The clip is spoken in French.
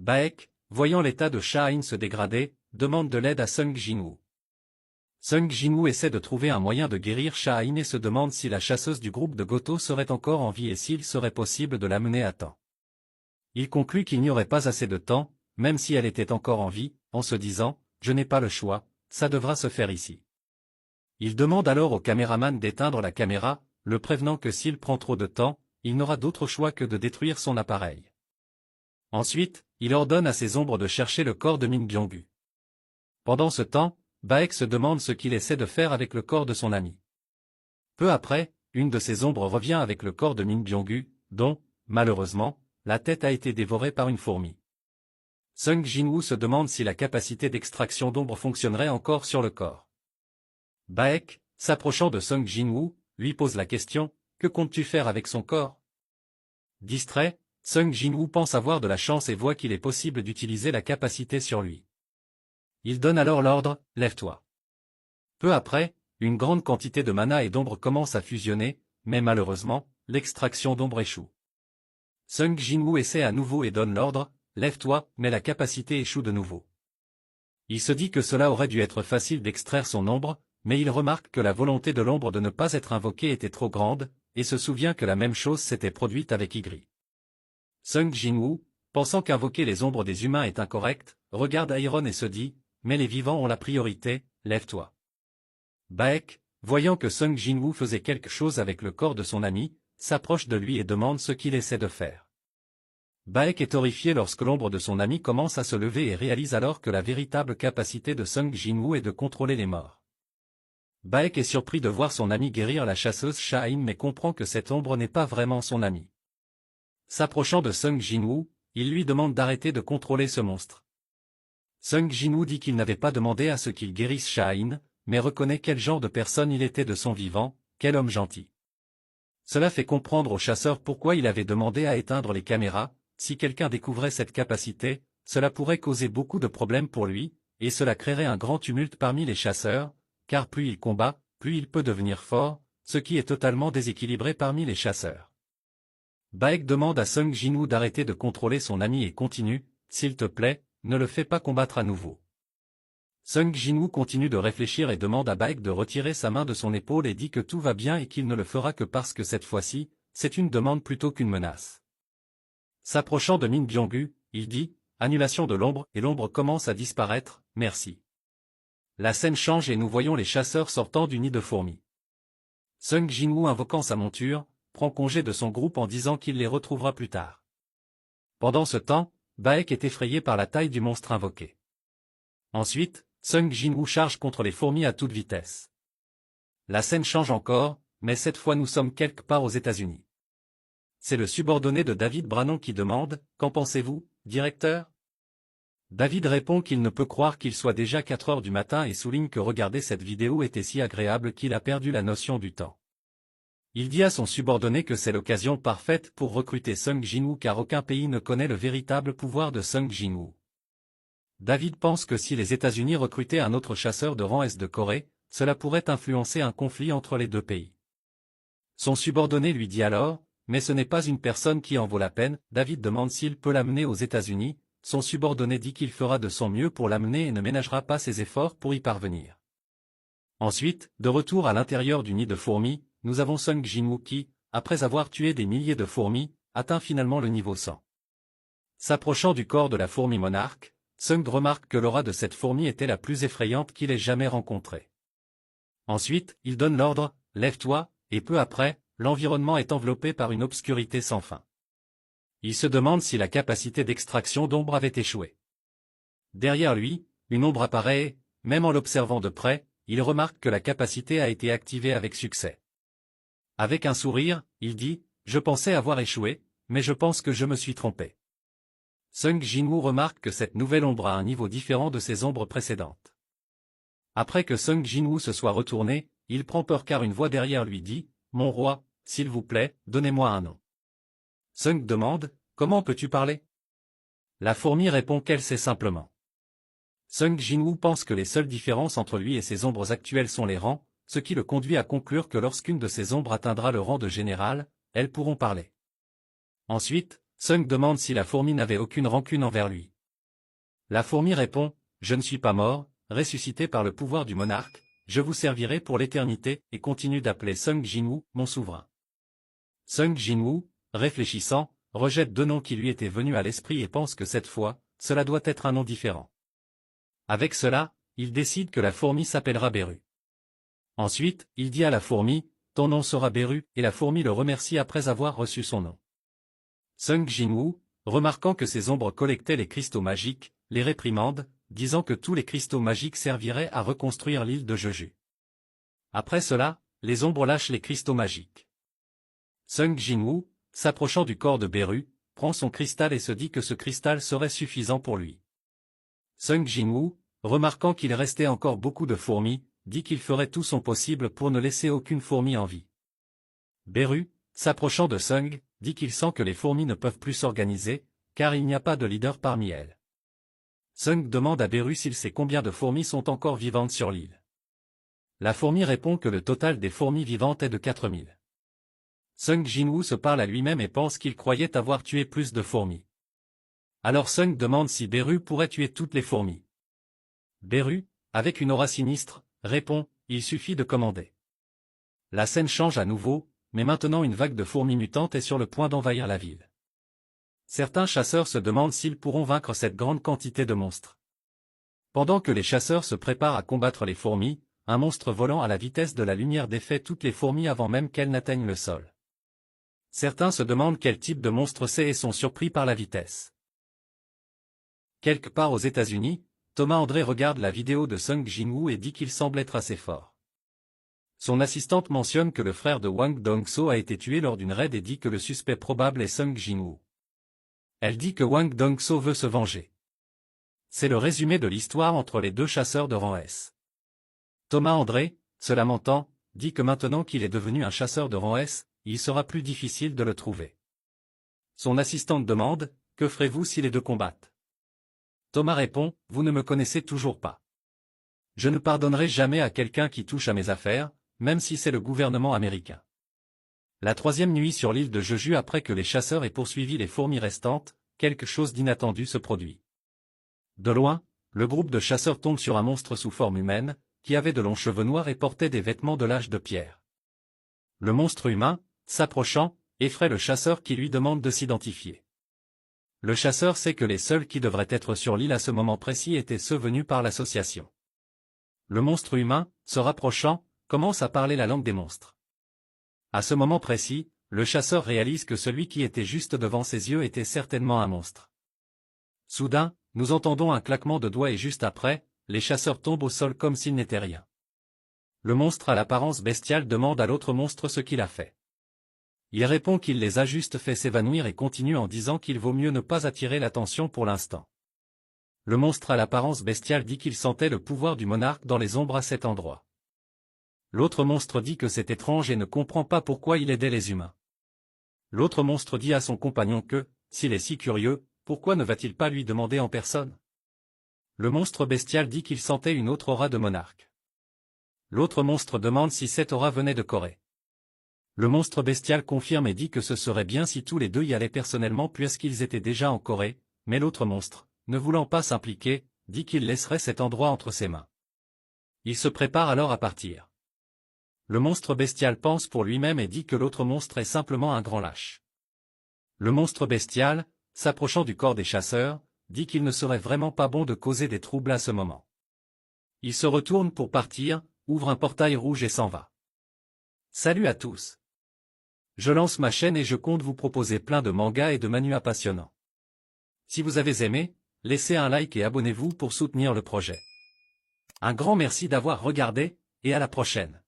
Baek, voyant l'état de Shah-in se dégrader, demande de l'aide à Sung Jinwoo. Sung Jinwoo essaie de trouver un moyen de guérir Shah-in et se demande si la chasseuse du groupe de Goto serait encore en vie et s'il serait possible de l'amener à temps. Il conclut qu'il n'y aurait pas assez de temps, même si elle était encore en vie, en se disant « Je n'ai pas le choix, ça devra se faire ici ». Il demande alors au caméraman d'éteindre la caméra, le prévenant que s'il prend trop de temps, il n'aura d'autre choix que de détruire son appareil. Ensuite, il ordonne à ses ombres de chercher le corps de Min Byung-gu. Pendant ce temps, Baek se demande ce qu'il essaie de faire avec le corps de son ami. Peu après, une de ses ombres revient avec le corps de Min Byung-gu, dont, malheureusement, la tête a été dévorée par une fourmi. Sung Jinwoo se demande si la capacité d'extraction d'ombre fonctionnerait encore sur le corps. Baek, s'approchant de Sung Jinwoo, lui pose la question « Que comptes-tu faire avec son corps ?» Distrait, Sung Jinwoo pense avoir de la chance et voit qu'il est possible d'utiliser la capacité sur lui. Il donne alors l'ordre « Lève-toi ». Peu après, une grande quantité de mana et d'ombre commence à fusionner, mais malheureusement, l'extraction d'ombre échoue. Sung Jinwoo essaie à nouveau et donne l'ordre « Lève-toi », mais la capacité échoue de nouveau. Il se dit que cela aurait dû être facile d'extraire son ombre, mais il remarque que la volonté de l'ombre de ne pas être invoquée était trop grande, et se souvient que la même chose s'était produite avec Ygri. Sung Jinwoo, pensant qu'invoquer les ombres des humains est incorrect, regarde Iron et se dit « Mais les vivants ont la priorité, lève-toi ». Baek, voyant que Sung Jinwoo faisait quelque chose avec le corps de son ami, s'approche de lui et demande ce qu'il essaie de faire. Baek est horrifié lorsque l'ombre de son ami commence à se lever et réalise alors que la véritable capacité de Sung Jinwoo est de contrôler les morts. Baek est surpris de voir son ami guérir la chasseuse Shah-in mais comprend que cette ombre n'est pas vraiment son ami. S'approchant de Sung Jinwoo, il lui demande d'arrêter de contrôler ce monstre. Sung Jinwoo dit qu'il n'avait pas demandé à ce qu'il guérisse Shah-in, mais reconnaît quel genre de personne il était de son vivant, quel homme gentil. Cela fait comprendre au chasseur pourquoi il avait demandé à éteindre les caméras. Si quelqu'un découvrait cette capacité, cela pourrait causer beaucoup de problèmes pour lui, et cela créerait un grand tumulte parmi les chasseurs, car plus il combat, plus il peut devenir fort, ce qui est totalement déséquilibré parmi les chasseurs. Baek demande à Sung Jinwoo d'arrêter de contrôler son ami et continue, s'il te plaît, ne le fais pas combattre à nouveau. Sung Jinwoo continue de réfléchir et demande à Baek de retirer sa main de son épaule et dit que tout va bien et qu'il ne le fera que parce que cette fois-ci, c'est une demande plutôt qu'une menace. S'approchant de Min Byung-gu, il dit « Annulation de l'ombre » et l'ombre commence à disparaître, merci. La scène change et nous voyons les chasseurs sortant du nid de fourmis. Sung Jinwoo invoquant sa monture, prend congé de son groupe en disant qu'il les retrouvera plus tard. Pendant ce temps, Baek est effrayé par la taille du monstre invoqué. Ensuite, Sung Jinwoo charge contre les fourmis à toute vitesse. La scène change encore, mais cette fois nous sommes quelque part aux États-Unis. C'est le subordonné de David Brannon qui demande « Qu'en pensez-vous, directeur ?» David répond qu'il ne peut croire qu'il soit déjà 4 heures du matin et souligne que regarder cette vidéo était si agréable qu'il a perdu la notion du temps. Il dit à son subordonné que c'est l'occasion parfaite pour recruter Sung Jinwoo car aucun pays ne connaît le véritable pouvoir de Sung Jinwoo. David pense que si les États-Unis recrutaient un autre chasseur de rang Est de Corée, cela pourrait influencer un conflit entre les deux pays. Son subordonné lui dit alors « Mais ce n'est pas une personne qui en vaut la peine », David demande s'il peut l'amener aux États-Unis. Son subordonné dit qu'il fera de son mieux pour l'amener et ne ménagera pas ses efforts pour y parvenir. Ensuite, de retour à l'intérieur du nid de fourmis, nous avons Sung Jinwoo qui, après avoir tué des milliers de fourmis, atteint finalement le niveau 100. S'approchant du corps de la fourmi monarque, Sung remarque que l'aura de cette fourmi était la plus effrayante qu'il ait jamais rencontrée. Ensuite, il donne l'ordre « Lève-toi » et peu après, l'environnement est enveloppé par une obscurité sans fin. Il se demande si la capacité d'extraction d'ombre avait échoué. Derrière lui, une ombre apparaît et, même en l'observant de près, il remarque que la capacité a été activée avec succès. Avec un sourire, il dit « Je pensais avoir échoué, mais je pense que je me suis trompé ». Sung Jinwoo remarque que cette nouvelle ombre a un niveau différent de ses ombres précédentes. Après que Sung Jinwoo se soit retourné, il prend peur car une voix derrière lui dit « Mon roi, s'il vous plaît, donnez-moi un nom ». Sung demande « Comment peux-tu parler ?» La fourmi répond qu'elle sait simplement. Sung Jinwoo pense que les seules différences entre lui et ses ombres actuelles sont les rangs, ce qui le conduit à conclure que lorsqu'une de ses ombres atteindra le rang de général, elles pourront parler. Ensuite, Sung demande si la fourmi n'avait aucune rancune envers lui. La fourmi répond, « Je ne suis pas mort, ressuscité par le pouvoir du monarque, je vous servirai pour l'éternité, et continue d'appeler Sung Jinwoo, mon souverain. » Sung Jinwoo, réfléchissant, rejette deux noms qui lui étaient venus à l'esprit et pense que cette fois, cela doit être un nom différent. Avec cela, il décide que la fourmi s'appellera Beru. Ensuite, il dit à la fourmi, « Ton nom sera Beru » et la fourmi le remercie après avoir reçu son nom. Sung Jinwoo, remarquant que ces ombres collectaient les cristaux magiques, les réprimande, disant que tous les cristaux magiques serviraient à reconstruire l'île de Jeju. Après cela, les ombres lâchent les cristaux magiques. Sung Jinwoo, s'approchant du corps de Beru, prend son cristal et se dit que ce cristal serait suffisant pour lui. Sung Jinwoo, remarquant qu'il restait encore beaucoup de fourmis, dit qu'il ferait tout son possible pour ne laisser aucune fourmi en vie. Beru, s'approchant de Sung, dit qu'il sent que les fourmis ne peuvent plus s'organiser, car il n'y a pas de leader parmi elles. Sung demande à Beru s'il sait combien de fourmis sont encore vivantes sur l'île. La fourmi répond que le total des fourmis vivantes est de 4000. Sung Jinwoo se parle à lui-même et pense qu'il croyait avoir tué plus de fourmis. Alors Sung demande si Beru pourrait tuer toutes les fourmis. Beru, avec une aura sinistre, répond, « Il suffit de commander. » La scène change à nouveau, mais maintenant une vague de fourmis mutantes est sur le point d'envahir la ville. Certains chasseurs se demandent s'ils pourront vaincre cette grande quantité de monstres. Pendant que les chasseurs se préparent à combattre les fourmis, un monstre volant à la vitesse de la lumière défait toutes les fourmis avant même qu'elles n'atteignent le sol. Certains se demandent quel type de monstre c'est et sont surpris par la vitesse. Quelque part aux États-Unis, Thomas André regarde la vidéo de Sung Jinwoo et dit qu'il semble être assez fort. Son assistante mentionne que le frère de Wang Dongso a été tué lors d'une raid et dit que le suspect probable est Sung Jinwoo. Elle dit que Wang Dongso veut se venger. C'est le résumé de l'histoire entre les deux chasseurs de rang S. Thomas André, se lamentant, dit que maintenant qu'il est devenu un chasseur de rang S, il sera plus difficile de le trouver. Son assistante demande, « Que ferez-vous si les deux combattent ?» Thomas répond, « Vous ne me connaissez toujours pas. Je ne pardonnerai jamais à quelqu'un qui touche à mes affaires, même si c'est le gouvernement américain. » La troisième nuit sur l'île de Jeju après que les chasseurs aient poursuivi les fourmis restantes, quelque chose d'inattendu se produit. De loin, le groupe de chasseurs tombe sur un monstre sous forme humaine, qui avait de longs cheveux noirs et portait des vêtements de l'âge de pierre. Le monstre humain, s'approchant, effraie le chasseur qui lui demande de s'identifier. Le chasseur sait que les seuls qui devraient être sur l'île à ce moment précis étaient ceux venus par l'association. Le monstre humain, se rapprochant, commence à parler la langue des monstres. À ce moment précis, le chasseur réalise que celui qui était juste devant ses yeux était certainement un monstre. Soudain, nous entendons un claquement de doigts et juste après, les chasseurs tombent au sol comme s'il n'était rien. Le monstre à l'apparence bestiale demande à l'autre monstre ce qu'il a fait. Il répond qu'il les a juste fait s'évanouir et continue en disant qu'il vaut mieux ne pas attirer l'attention pour l'instant. Le monstre à l'apparence bestiale dit qu'il sentait le pouvoir du monarque dans les ombres à cet endroit. L'autre monstre dit que c'est étrange et ne comprend pas pourquoi il aidait les humains. L'autre monstre dit à son compagnon que, s'il est si curieux, pourquoi ne va-t-il pas lui demander en personne? Le monstre bestial dit qu'il sentait une autre aura de monarque. L'autre monstre demande si cette aura venait de Corée. Le monstre bestial confirme et dit que ce serait bien si tous les deux y allaient personnellement puisqu'ils étaient déjà en Corée, mais l'autre monstre, ne voulant pas s'impliquer, dit qu'il laisserait cet endroit entre ses mains. Il se prépare alors à partir. Le monstre bestial pense pour lui-même et dit que l'autre monstre est simplement un grand lâche. Le monstre bestial, s'approchant du corps des chasseurs, dit qu'il ne serait vraiment pas bon de causer des troubles à ce moment. Il se retourne pour partir, ouvre un portail rouge et s'en va. Salut à tous! Je lance ma chaîne et je compte vous proposer plein de mangas et de manhwas passionnants. Si vous avez aimé, laissez un like et abonnez-vous pour soutenir le projet. Un grand merci d'avoir regardé, et à la prochaine.